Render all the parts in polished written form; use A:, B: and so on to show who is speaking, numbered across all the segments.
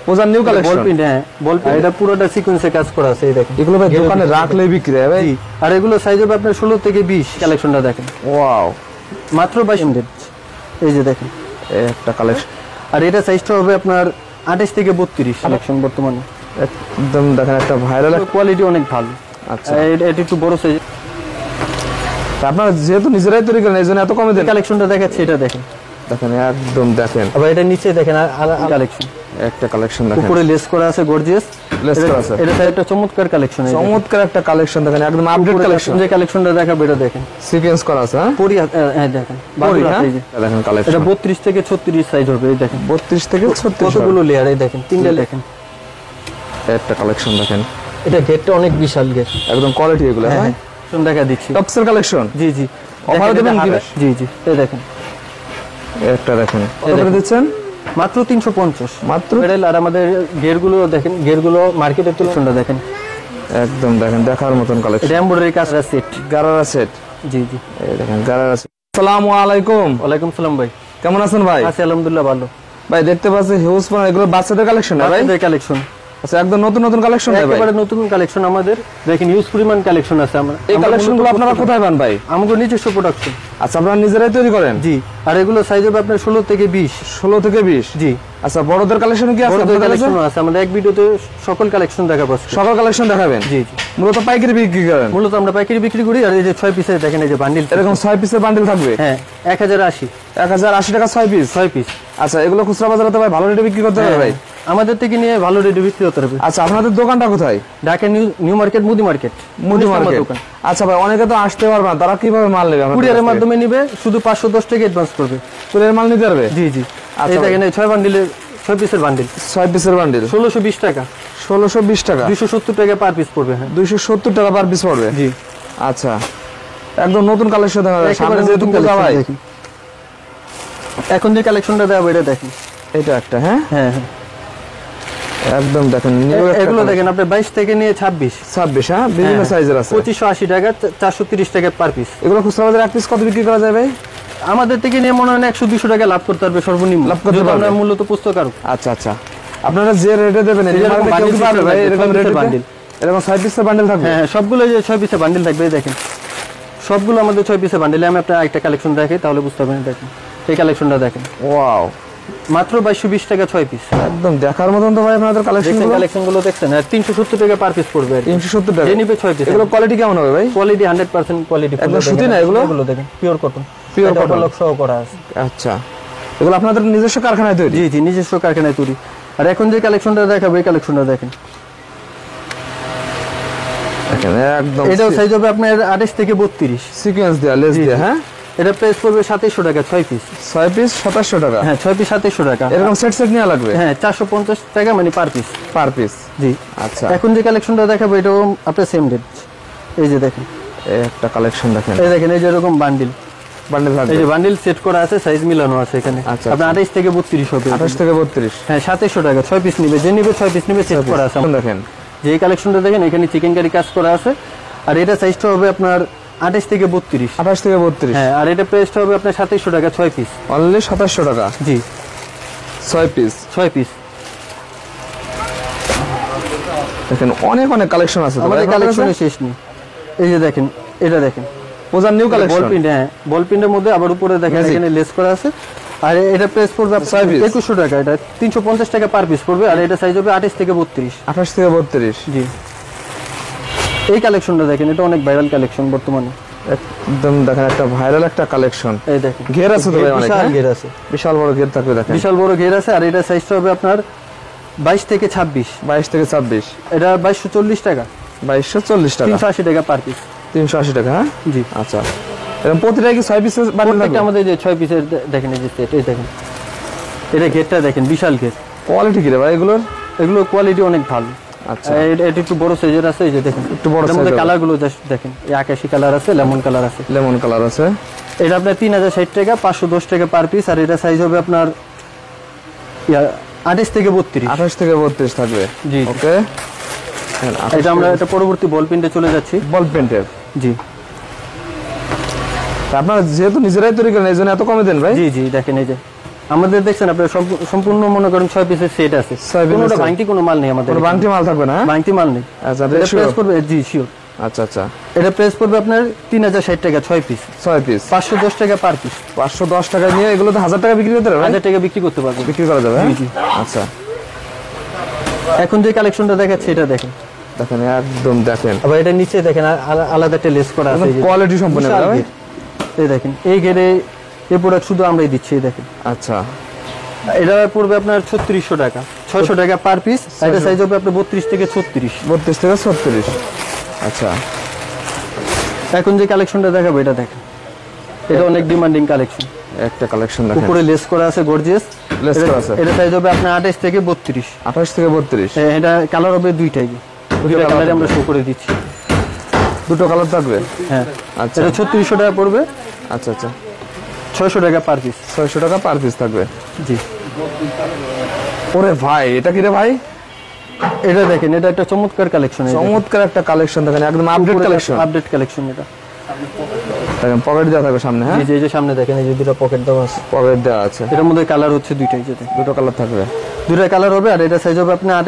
A: ওজান new collection
B: ball pen. হ্যাঁ ball pen, এটা পুরোটা সিকোয়েন্সে কাজ করা আছে। এই দেখেন
A: এগুলো ভাই দোকানে রাখলেই বিক্রি হয় ভাই।
B: আর এগুলো সাইজ হবে আপনার 16 থেকে 20। কালেকশনটা দেখেন,
A: ওয়াও,
B: মাত্র 22। এই যে দেখেন
A: এই একটা কালেকশন।
B: আর এটা সাইজটা হবে আপনার 28 থেকে 32 কালেকশন বর্তমানে।
A: একদম দেখেন একটা ভাইরাল
B: কোয়ালিটি অনেক ভালো।
A: আচ্ছা,
B: এটা একটু বড় সাইজ।
A: আপনারা যেহেতু নিজেরাই তৈরি করেন এই জন্য এত কমে দেন।
B: কালেকশনটা দেখাচ্ছি, এটা দেখেন
A: দেখেন একদম দেখেন।
B: আবার এটা নিচে দেখেন কালেকশন,
A: একটা কালেকশন দেখেন,
B: উপরে লেস করা আছে, গর্জিয়াস
A: লেস করা আছে।
B: এটা একটা চমৎকার কালেকশন,
A: চমৎকার একটা কালেকশন দেখেন, একদম আপডেট কালেকশন।
B: যে কালেকশনটা দেখাবো এটা দেখেন,
A: সিকোয়েন্স করা আছে। হ্যাঁ
B: পরি, হ্যাঁ দেখেন
A: দেখেন কালেকশন।
B: এটা 32 থেকে 36 সাইজ হবে। এই দেখেন
A: 32 থেকে 36
B: কতগুলো লেয়ার। এই দেখেন তিনটা দেখেন,
A: একটা কালেকশন দেখেন।
B: এটা গেটটা অনেক বিশাল গেট,
A: একদম কোয়ালিটি এগুলো। হ্যাঁ
B: শুন দেখা দিচ্ছি,
A: টপসের কালেকশন।
B: জি জি,
A: অফার দেবেন কি?
B: জি জি, এই দেখেন
A: একটা দেখেন, কত করে দিচ্ছেন?
B: মাত্র 350
A: মাত্র।
B: আর আমাদের গেরগুলো দেখেন, গেরগুলো মার্কেটের তুলনায় দেখেন
A: একদম দেখেন দেখার মতন কালেকশন।
B: এটা এমব্রয়ডারি কাজের সেট,
A: গারারা সেট।
B: জি জি,
A: এই দেখেন গারারা সেট। আসসালামু আলাইকুম।
B: ওয়ালাইকুম সালাম ভাই,
A: কেমন আছেন ভাই?
B: আছি আলহামদুলিল্লাহ ভালো।
A: ভাই দেখতে পাচ্ছি হিউজ পরিমাণ এগুলো বাচ্চাদের কালেকশন না ভাই?
B: বাচ্চাদের কালেকশন।
A: আচ্ছা, একদম নতুন নতুন কালেকশন ভাই?
B: একেবারে নতুন কালেকশন আমাদের, দেখেন ইউজ পরিমাণ কালেকশন আছে। আমরা
A: এই কালেকশনগুলো আপনারা কোথায় পান ভাই?
B: আমাদের নিজস্ব প্রোডাকশন।
A: আচ্ছা, আপনারা নিজেরাই তৈরি করেন?
B: জি। আর এগুলো সাইজ হবে আপনার 16 থেকে 20।
A: 16 থেকে 20।
B: জি।
A: আচ্ছা, বড়দের কালেকশন কি আছে?
B: বড়দের কালেকশন আছে আমাদের, এক ভিডিওতে সকল কালেকশন দেখাবো।
A: সকল কালেকশন দেখাবেন?
B: জি জি।
A: মূলত পাইকারি বিক্রি করেন?
B: মূলত আমরা পাইকারি বিক্রি করি। আর এই যে 6 পিসের দেখেন, এই যে বান্ডিল,
A: এরকম 6 পিসের বান্ডিল থাকবে?
B: হ্যাঁ 1080
A: 1080 টাকা 6 পিস।
B: 6 পিস।
A: আচ্ছা, এগুলো খুচরা বাজারে তো ভাই ভালো রেটে বিক্রি করতে হবে ভাই?
B: আমাদের থেকে নিয়ে ভালো রেটে বিক্রি করতে হবে।
A: আচ্ছা, আপনাদের দোকানটা কোথায়?
B: ঢাকা নিউ মার্কেট, মুদি মার্কেট।
A: মুদি মার্কেট। আচ্ছা ভাই, অনেকে তো আসতে পারবে না, তারা কিভাবে মাল নেবে?
B: কুরিয়ারের মাধ্যমে নিবে, শুধু 510 টাকা অ্যাডভান্স করবে।
A: কুরিয়ার মাল নিতে পারবে?
B: জি জি।
A: আচ্ছা,
B: এই দেখেন এই 6 বান্ডিলের 6 পিসের বান্ডিল।
A: 6 পিসের বান্ডিল
B: 1620 টাকা।
A: 1620 টাকা।
B: 270 টাকা পার পিস পড়বে। হ্যাঁ
A: 270 টাকা পার পিস পড়বে।
B: জি।
A: আচ্ছা, একদম নতুন কালেকশন দেখা যায়। সামনে যেহেতু পূজা ভাই,
B: এখন যে কালেকশনটা দেখাবো এটা দেখেন,
A: এটা একটা। হ্যাঁ
B: হ্যাঁ হ্যাঁ,
A: একদম দেখেন
B: এগুলো দেখেন আপনি 22 থেকে নিয়ে 26।
A: হ্যাঁ বিভিন্ন সাইজের আছে।
B: 2580 টাকা, 430 টাকা পার পিস।
A: এগুলো খুচরা বাজারে এক পিস কত বিক্রি করা যায় ভাই?
B: আমাদের থেকে নিয়ে মনে হয় 100-200 টাকা লাভ করতে পারবে সর্বনিম্ন।
A: লাভ করতে পারবে?
B: আমরা মূলত পুস্তকারক।
A: আচ্ছা আচ্ছা, আপনারা যে রেটে দেবেন এরকম ভাই, এরকম রেটের বান্ডিল, এরকম 6 পিসের বান্ডিল থাকবে?
B: হ্যাঁ সবগুলো যে 6 পিসের বান্ডিল থাকবে। দেখেন সবগুলো আমাদের 6 পিসের বান্ডিল। আমি আপনার একটা কালেকশন দেখাই, তাহলে বুঝতে পারবেন। দেখেন এই কালেকশনটা দেখেন,
A: ওয়াও,
B: মাত্র 2220 টাকা 6 পিস।
A: একদম দেখার মতন তো ভাই আপনাদের
B: কালেকশনগুলো দেখছেন। আর 370 টাকা পার পিস পড়বে।
A: 370 টাকা
B: যে নিবে 6 পিস।
A: এগুলো কোয়ালিটি কেমন হবে ভাই?
B: Quality 100% quality.
A: একদম সুতি না এগুলো?
B: এগুলো দেখেন pure cotton,
A: pure cotton
B: lock সহ করা আছে।
A: আচ্ছা, এগুলো আপনাদের নিজস্ব কারখানায় তৈরি?
B: জি জি, নিজস্ব কারখানায় তৈরি। আর এখন যে কালেকশনটা দেখাবো এই কালেকশনটা দেখেন,
A: একদম
B: এটাও সাইজ হবে আপনার 28 থেকে 32।
A: সিকোয়েন্স দেয়া, লেস দেয়া। হ্যাঁ,
B: এটা প্রাইস পড়বে 2700 টাকা 6 পিস।
A: 6 পিস 2700 টাকা?
B: হ্যাঁ 6 পিস 2700 টাকা।
A: এরকম সেট নেওয়া লাগবে?
B: হ্যাঁ 450 টাকা মানে পার পিস।
A: পার পিস,
B: জি।
A: আচ্ছা,
B: এখন যে কালেকশনটা দেখাবো এটাও আপনার সেম রেট। এই যে দেখেন
A: একটা কালেকশন দেখেন,
B: এই দেখেন এই যে এরকম বান্ডিল থাকবে। এই যে বান্ডিল সেট করা আছে, সাইজ মিলানো আছে এখানে। আপনার 28 থেকে 32 হবে।
A: 28 থেকে 32?
B: হ্যাঁ 2700 টাকা 6 পিস নিবে, যে নিবে 6 পিস নিবে, সেট করা আছে।
A: দেখেন
B: যে এই কালেকশনটা দেখেন, এখানে চিকেন কারি কাজ করা আছে। আর এটা সাইজটা হবে আপনার 28 থেকে 32।
A: 28 থেকে 32?
B: হ্যাঁ। আর এটা প্রাইসটা হবে আপনার 2700 টাকা 6 পিস।
A: অনলি 2700 টাকা?
B: জি,
A: 6 পিস।
B: 6 পিস।
A: দেখেন অনেক অনেক কালেকশন আছে
B: আমাদের কালেকশনের শেষ নেই। এই যে দেখেন, এটা দেখেন
A: ওজান নিউ কালেকশন।
B: বল প্রিন্ট। হ্যাঁ বল প্রিন্টের মধ্যে আবার উপরে দেখেন এখানে লেস করা আছে। আর এটা প্রাইস পড়বে 2100 টাকা। এটা 350 টাকা পার পিস পড়বে। আর এটা সাইজ হবে 28 থেকে 32।
A: 28 থেকে 32?
B: জি। এই কালেকশনটা দেখেন, এটা অনেক ভাইরাল কালেকশন বর্তমানে।
A: একদম দেখেন একটা ভাইরাল একটা কালেকশন।
B: এই দেখেন
A: ঘের আছে তো ভাই, অনেক
B: ঘের আছে,
A: বিশাল বড় ঘের থাকবে। দেখেন
B: বিশাল বড় ঘের আছে। আর এটা সাইজটা হবে আপনার 22 থেকে 26।
A: 22 থেকে 26?
B: এটা 2240 টাকা।
A: 2240 টাকা?
B: 380 টাকা পার পিস।
A: 380 টাকা? হ্যাঁ
B: জি।
A: আচ্ছা, এরকম প্রতিটা কি 6 পিসের বান্ডিল থাকবে?
B: আমাদের যে 6 পিসের দেখেন, এই যে সেট, এই দেখেন এটা ঘেরটা দেখেন, বিশাল ঘের।
A: কোয়ালিটি কি রে ভাই এগুলোর?
B: এগুলো কোয়ালিটি অনেক ভালো।
A: আচ্ছা,
B: এটা একটু বড় সাইজের আছে। এই যে দেখেন
A: একটু বড়
B: সাইজের। কালারগুলো জাস্ট দেখেন, এই আকাশী কালার আছে, লেমন কালার আছে।
A: লেমন কালার আছে।
B: এটা আপনার 3060 টাকা, 510 টাকা পার পিস। আর এটা সাইজ হবে আপনার 28 থেকে 32।
A: 28 থেকে 32 থাকবে?
B: জি।
A: ওকে,
B: এটা আমরা এটা পরবর্তী বল পেন্টে চলে যাচ্ছি।
A: বল পেন্টের?
B: জি।
A: আপনারা যেহেতু নিজেরাই তৈরি করেন এই জন্য এত কমে দেন ভাই?
B: জি জি, দেখেন এই যে আমাদের দেখছেন আপনার সম্পূর্ণ মনে করেন 6 পিসের সেট আছে, কোনোটা ভাঙতি কোনো মাল নেই আমাদের,
A: কোনো ভাঙতি মাল থাকবে না,
B: ভাঙতি মাল নেই।
A: আচ্ছা
B: এটা প্রাইস পড়বে, জি শিওর।
A: আচ্ছা আচ্ছা,
B: এটা প্রাইস পড়বে আপনার 3060 টাকা 6 পিস,
A: 6 পিস
B: 510 টাকা পার পিস।
A: 510 টাকা নিয়ে এগুলো তো 1000 টাকা বিক্রি করতে পারবে,
B: 1000 টাকা বিক্রি করতে পারবে,
A: বিক্রি করা যাবে।
B: জি।
A: আচ্ছা,
B: এখন যে কালেকশনটা দেখাচ্ছে এটা দেখেন,
A: দেখেন একদম দেখেন,
B: আবার এটা নিচে দেখেন আলাদা একটা লেস করা আছে,
A: কোয়ালিটি সম্পন্ন ভাই।
B: এই দেখেন এই গেরে এই প্রোডাক্ট শুধু আমরাই দিচ্ছি, এই দেখেন।
A: আচ্ছা,
B: এটা পড়বে আপনার 3600 টাকা, 600 টাকা পার পিস। এটা সাইজ হবে আপনার 32 থেকে 36,
A: 32 থেকে 36। আচ্ছা,
B: এখন যে কালেকশনটা দেখাবো এটা দেখেন, এটা অনেক ডিমান্ডিং কালেকশন।
A: একটা কালেকশন দেখেন,
B: উপরে লেস করা আছে, গর্জিয়াস
A: লেস করা আছে।
B: এটা সাইজ হবে আপনার 28 থেকে 32,
A: 28 থেকে 32।
B: এটা কালার হবে দুইটাই, দুইটা কালারে আমরা শো করে দিচ্ছি,
A: দুটো কালার থাকবে।
B: হ্যাঁ,
A: আচ্ছা,
B: এটা 3600 টাকা পড়বে।
A: আচ্ছা আচ্ছা,
B: 600 টাকা পার পিস,
A: 600 টাকা পার পিস থাকবে।
B: জি।
A: ওরে ভাই, এটা কি রে ভাই?
B: এটা দেখেন, এটা একটা চমৎকার কালেকশন,
A: চমৎকার একটা কালেকশন দেখেন, একদম আপডেট কালেকশন,
B: আপডেট কালেকশন। এটা
A: দেখেন পকেট দেওয়া থাকবে সামনে, হ্যাঁ
B: এই যে সামনে দেখেন, এই যে দুটো পকেট দেওয়া আছে,
A: পকেট দেওয়া আছে।
B: এটার মধ্যে কালার হচ্ছে দুইটাই, যেটা
A: দুটো কালার থাকবে,
B: দুটো কালার হবে। আর এটা সাইজ হবে আপনার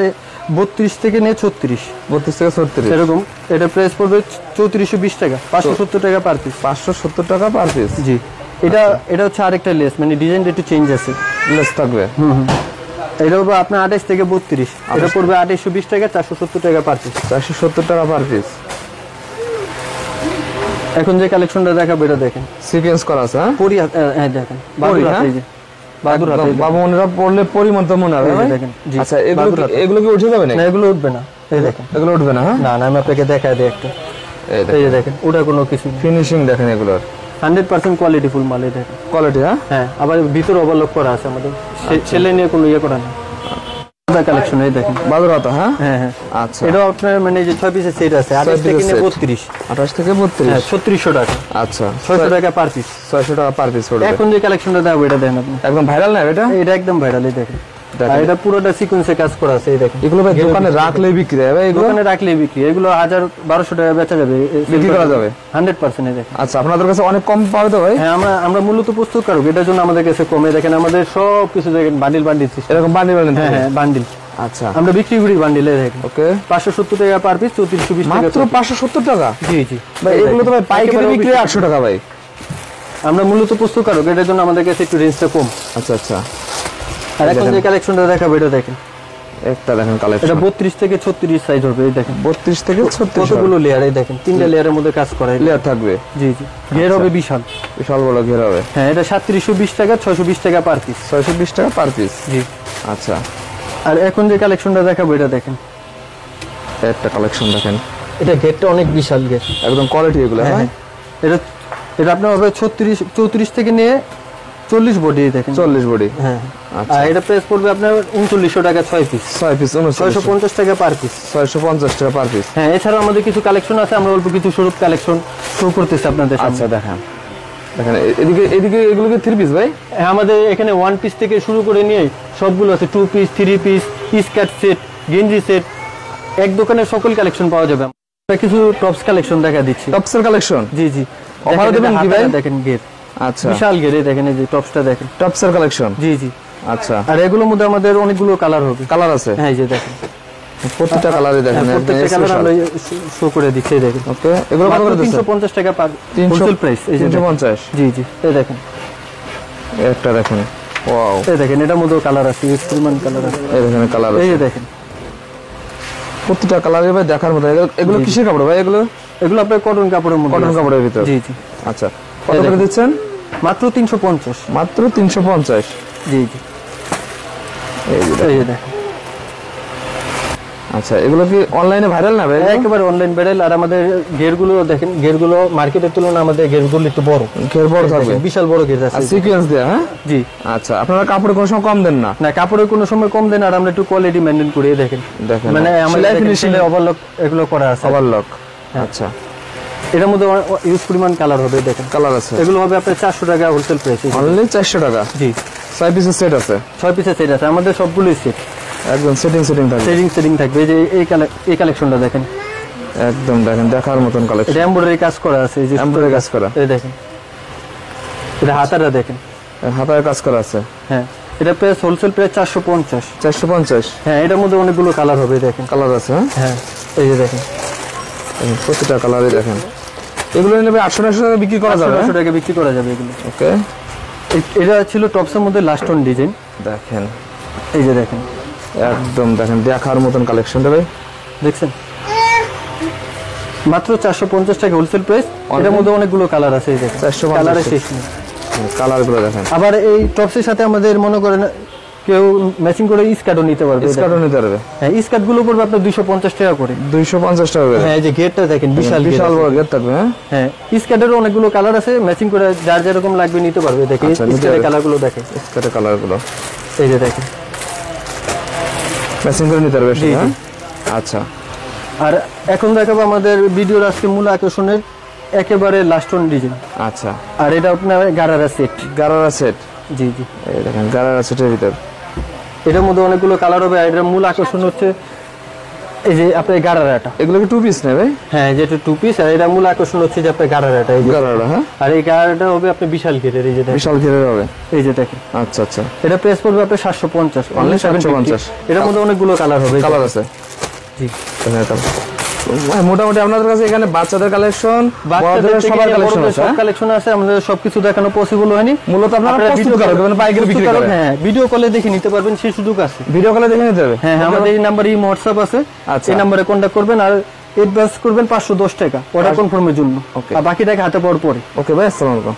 B: 32 থেকে নিয়ে 36,
A: 32 থেকে 36
B: এরকম। এটা প্রাইস পড়বে 3420 টাকা, 570 টাকা পার পিস,
A: 570 টাকা পার পিস।
B: জি। এটা হচ্ছে আরেকটা লেস, মানে ডিজাইনটা একটু চেঞ্জ আছে,
A: লেস থাকবে।
B: এটা হবে আপনার 28 থেকে 32, এটা পড়বে 2820 টাকা, 470 টাকা পার পিস,
A: 470 টাকা পার পিস।
B: এখন যে কালেকশনটা দেখাবো এটা দেখেন,
A: সিকোয়েন্স করা আছে, হ্যাঁ
B: পরি, হ্যাঁ দেখেন বাদুর হাতে, এই যে বাদুর হাতে,
A: বাবু মনেরা পড়লে পরিমন্ত মনে হবে ভাই।
B: দেখেন, জি।
A: আচ্ছা, এগুলো কি উঠে যাবে না?
B: না, এগুলো উঠবে না, এই দেখেন,
A: এগুলো উঠবে না, হ্যাঁ
B: না না, আমি আপনাকে দেখাই দিই একটা, এই যে দেখেন, ওটা কোনো কিছু না,
A: ফিনিশিং দেখেন এগুলোর,
B: 100% কোয়ালিটি ফুল মাল, এই দেখেন
A: কোয়ালিটি, হ্যাঁ
B: হ্যাঁ। আবার ভিতর ওভারলক করা আছে আমাদের, ছেলে নিয়ে কোনো ইয়ে করা না, কালেকশন, এই দেখেন
A: বাদুরাতা, হ্যাঁ
B: হ্যাঁ হ্যাঁ।
A: আচ্ছা,
B: এটাও আপনার মানে যে 6 পিসের সেট আছে, 28 থেকে নিয়ে 32,
A: 28 থেকে 32,
B: হ্যাঁ 3600 টাকা,
A: আচ্ছা
B: 600 টাকা পার পিস,
A: 600 টাকা পার পিস পড়বে।
B: এখন যে কালেকশনটা দেখাবো এটা দেখেন আপনি,
A: একদম ভাইরাল না এটা?
B: এটা একদম ভাইরাল, এই দেখেন। আর এটা পুরোটা সিকোয়েন্সে কাজ করা আছে, এই দেখেন।
A: এগুলো ভাই দোকানে রাখলে বিক্রি হবে ভাই? এগুলো
B: দোকানে রাখলেই বিক্রি, এগুলো 1000-1200 টাকা বেচা যাবে,
A: বিক্রি করা যাবে
B: 100%। এই দেখেন,
A: আচ্ছা, আপনাদের কাছে অনেক কম পাবে তো ভাই?
B: হ্যাঁ, আমরা মূলত প্রস্তুতকারক, এটার জন্য আমাদের কাছে কমে। দেখেন আমাদের সব কিছু দেখেন বান্ডিল বান্ডিল সিস্টেম,
A: এরকম বান্ডিল বান্ডিল,
B: হ্যাঁ হ্যাঁ বান্ডিল।
A: আচ্ছা,
B: আমরা বিক্রি করি বান্ডিলে, দেখেন
A: ওকে,
B: 570 টাকা পার পিস, 3420 টাকা,
A: মাত্র 570 টাকা।
B: জি জি
A: ভাই এগুলো তো ভাই পাইকারি বিক্রি 800 টাকা ভাই।
B: আমরা মূলত প্রস্তুতকারক, এটার জন্য আমাদের কাছে একটু রেঞ্জটা কম।
A: আচ্ছা আচ্ছা,
B: আর এখন যে কালেকশনটা দেখাবো এটা দেখেন,
A: একটা দেখেন কালেকশন,
B: এটা 32 থেকে 36 সাইজ হবে, এই দেখেন
A: 32 থেকে 36
B: কতগুলো লেয়ার, এই দেখেন 3টা লেয়ারের মধ্যে কাজ করা,
A: লেয়ার থাকবে।
B: জি জি। ঘের হবে বিশাল,
A: বিশাল বড় ঘের হবে।
B: হ্যাঁ, এটা 3720 টাকা, 620 টাকা পার পিস,
A: 620 টাকা পার পিস।
B: জি।
A: আচ্ছা,
B: আর এখন যে কালেকশনটা দেখাবো এটা দেখেন,
A: একটা কালেকশন দেখেন,
B: এটা ঘেরটা অনেক বিশাল ঘের,
A: একদম কোয়ালিটি এগুলো, হ্যাঁ
B: এটা আপনার হবে 34 থেকে নিয়ে 40 বডি, দেখেন
A: 40 বডি,
B: হ্যাঁ।
A: আচ্ছা,
B: আর এটা প্রাইস পড়বে আপনার 3900 টাকা 6 পিস,
A: 6 পিস
B: 650 টাকা পার পিস,
A: 650 টাকা পার পিস।
B: হ্যাঁ। এছাড়াও আমাদের কিছু কালেকশন আছে, আমরা অল্প কিছু স্বরূপ কালেকশন শো করতেছি আপনাদের সামনে।
A: আচ্ছা, দেখেন দেখেন এদিকে এগুলো কি 3 পিস ভাই?
B: হ্যাঁ, আমাদের এখানে 1 পিস থেকে শুরু করে নিয়ে সবগুলো আছে, 2 পিস, 3 পিস, স্কার্ট সেট, গেঞ্জি সেট, এক দোকানে সকল কালেকশন পাওয়া যাবে। আমরা কিছু টপস কালেকশন দেখা দিচ্ছি,
A: টপসের কালেকশন,
B: জি জি।
A: অফার দেবেন কি ভাই?
B: দেখেন ঘের,
A: আচ্ছা,
B: বিশাল ঘেরে, দেখেন এই যে টপসটা দেখেন,
A: টপসের কালেকশন,
B: জি জি।
A: আচ্ছা,
B: আর এগুলোর মধ্যে আমাদের অনেকগুলো কালার হবে,
A: কালার আছে,
B: হ্যাঁ এই যে দেখেন,
A: প্রত্যেকটা কালারই দেখেন,
B: প্রত্যেকটা কালার আমরা শো করে দিচ্ছি, দেখেন।
A: ওকে, এগুলো কত করে দিচ্ছেন?
B: 350 টাকা পার হোলসেল প্রাইস, এই যে
A: 350,
B: জি জি। এই দেখেন,
A: একটা দেখেন, ওয়াও,
B: এই দেখেন, এটার মধ্যেও কালার আছে, এক্সপেরিমেন্ট কালার আছে,
A: এই দেখেন কালার
B: এই
A: আছে,
B: যে দেখেন,
A: প্রত্যেকটা কালারই ভাই দেখার মতো। এগুলো কিসের কাপড় ভাই? এগুলো
B: আপনার কটন কাপড়ের মধ্যে,
A: কটন কাপড়ের ভিতর,
B: জি জি।
A: আচ্ছা, কত করে দিচ্ছেন?
B: মাত্র 350,
A: মাত্র 350,
B: জি জি। এই যে দেখেন,
A: আচ্ছা, এগুলো কি অনলাইনে ভাইরাল না ভাই?
B: একেবারে অনলাইন ভাইরাল। আর আমাদের গেরগুলো দেখেন, গেরগুলো মার্কেটের তুলনায় আমাদের গেরগুলো একটু বড়,
A: ঘের বড় থাকবে,
B: বিশাল বড় গের আছে,
A: সিকোয়েন্স দেয়া, হ্যাঁ
B: জি।
A: আচ্ছা, আপনারা কাপড়ে কোনো সময় কম দেন না?
B: না, কাপড়ের কোনো সময় কম দেন, আর আমরা একটু কোয়ালিটি মেইনটেইন করি, দেখেন মানে আমাদের ফিনিশিং ওভারলক এগুলো করা আছে,
A: ওভারলক, আচ্ছা।
B: এটার মধ্যে ইউজ পরিমাণ কালার হবে, দেখেন
A: কালার আছে,
B: এগুলো হবে আপনার 400 টাকা হোলসেল প্রাইস,
A: অনলি 400 টাকা,
B: জি।
A: 6 পিসের সেট আছে,
B: 6 পিসের সেট আছে আমাদের, সবগুলোই সেট,
A: একদম সেটিং থাকবে,
B: সেটিং থাকবে। এই যে এই কালেকশনটা দেখেন,
A: একদম দেখেন দেখার মতন কালেকশন,
B: এটা এমব্রয়ডারি কাজ করা আছে, এই যে
A: এমব্রয়ডারি কাজ করা,
B: এই দেখেন, এটা হাতাটা দেখেন,
A: হাতায় কাজ করা আছে।
B: হ্যাঁ, এটা প্রাইস হোলসেল প্রাইস 450।
A: 450।
B: হ্যাঁ, এটার মধ্যে অনেকগুলো কালার হবে দেখেন।
A: কালার আছে।
B: হ্যাঁ, এই যে দেখেন,
A: প্রতিটা কালারই দেখেন। এগুলো নেবে 800 টাকা বিক্রি করা যাবে।
B: 800 টাকা বিক্রি করা যাবে এগুলো।
A: ওকে,
B: এটা ছিল টপসের মধ্যে লাস্ট অন ডিজাইন।
A: দেখেন,
B: এই যে দেখেন,
A: একদম দেখেন দেখার মতন কালেকশনটা ভাই।
B: দেখছেন, মাত্র 450 টাকা হোলসেল প্রাইস। এটার মধ্যে অনেকগুলো কালার আছে, এই দেখেন,
A: 450
B: কালারের শেষ নেই।
A: কালারগুলো দেখেন।
B: আবার এই টপসের সাথে আমাদের মনে করেন কেউ ম্যাচিং করে স্কার্টও নিতে পারবে।
A: স্কার্টও নিতে পারবে।
B: হ্যাঁ, স্কার্ট গুলো পড়বে আপনার 250 টাকা করে।
A: 250 টাকা করে।
B: হ্যাঁ, এই যে গেটটা দেখেন, বিশাল
A: বিশাল বড় গেট থাকবে।
B: হ্যাঁ, স্কার্টেরও অনেকগুলো কালার আছে, ম্যাচিং করে যার যেরকম লাগবে নিতে পারবে। দেখেন স্কার্টের কালারগুলো দেখেন,
A: স্কার্টের কালারগুলো
B: এই যে দেখেন,
A: ম্যাচিং করে নিতে পারবে সেটা। আচ্ছা,
B: আর এখন দেখাবো আমাদের ভিডিওর আজকে মূল আকর্ষণের একেবারে লাস্ট অন ডিজাইন।
A: আচ্ছা,
B: আর এটা আপনার গারারা সেট।
A: গারারা সেট।
B: জি জি,
A: এই দেখেন গারারা সেটের ভিতর
B: এটার মধ্যে অনেকগুলো কালার হবে। আর এটার মূল আকর্ষণ হচ্ছে এই যে আপনার গারারাটা।
A: এগুলো কি টু পিস নেবে?
B: হ্যাঁ, যেটা টু পিস। আর এটা মূল আকর্ষণ হচ্ছে যে আপনার গারারাটা, এই যে
A: গারারা। হ্যাঁ,
B: আর এই গারারাটা হবে আপনার বিশাল ঘেরের, এই যে দেখেন,
A: বিশাল ঘেরের হবে।
B: এই যে দেখেন।
A: আচ্ছা আচ্ছা,
B: এটা প্রাইস পড়বে আপনার 750, অনলি 750। এটার মধ্যে অনেকগুলো কালার হবে।
A: কালার আছে।
B: জি,
A: মোটামুটি আপনাদের কাছে এখানে বাচ্চাদের কালেকশন, বড়দের সবার কালেকশন আছে।
B: সব কালেকশন আছে, আমাদের সবকিছু দেখানো পসিবল হয়নি।
A: মূলত আপনারা প্রস্তুত করেন, মানে পাইকারি বিক্রি করেন।
B: হ্যাঁ, ভিডিও কলে দেখে নিতে পারবেন, সেই সুযোগ আছে।
A: ভিডিও কলে দেখে নিতে হবে।
B: হ্যাঁ, আমাদের এই নাম্বারে হোয়াটসঅ্যাপ আছে,
A: আচ্ছা।
B: এই নাম্বারে কন্ট্যাক্ট করবেন। আর অ্যাডভান্স করবেন 510 টাকা অর্ডার কনফার্মের জন্য, আর বাকি টাকা হাতে পাওয়ার পরে।
A: ওকে ভাই, আসসালামু আলাইকুম।